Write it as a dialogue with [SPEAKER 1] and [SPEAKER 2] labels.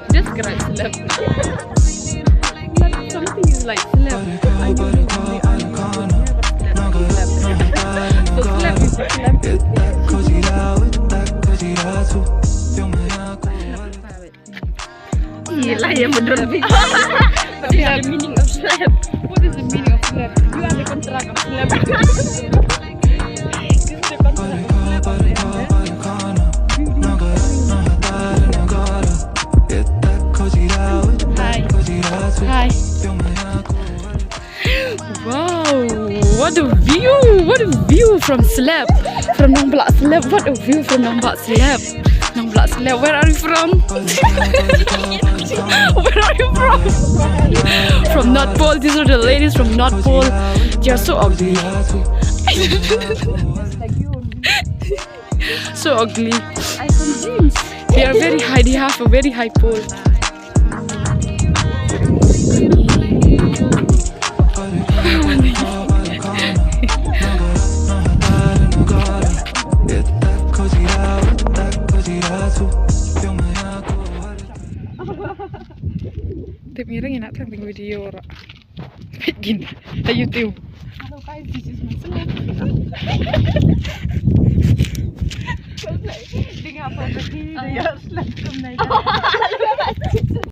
[SPEAKER 1] Describe celeb. Something is like celeb. I don't know why I never celeb. So celeb is celeb.
[SPEAKER 2] Gila ya bener.
[SPEAKER 1] Tapi ada meaning of celeb. What is the meaning of celeb? You are the contract of celeb. This is the contract of celeb. Hi. Wow, what a view! What a view from Celeb, from Namblak Celeb. What a view from Namblak Celeb. Namblak Celeb, where are you from? Where are you from? From North Pole. These are the ladies from North Pole. They are so ugly. So ugly. They are very high. They have a very high pole. Tip mirang enak tengok video ora. Bikin di YouTube. Hello guys, this is my celeb. Dengar apa tadi? Dia celeb naik.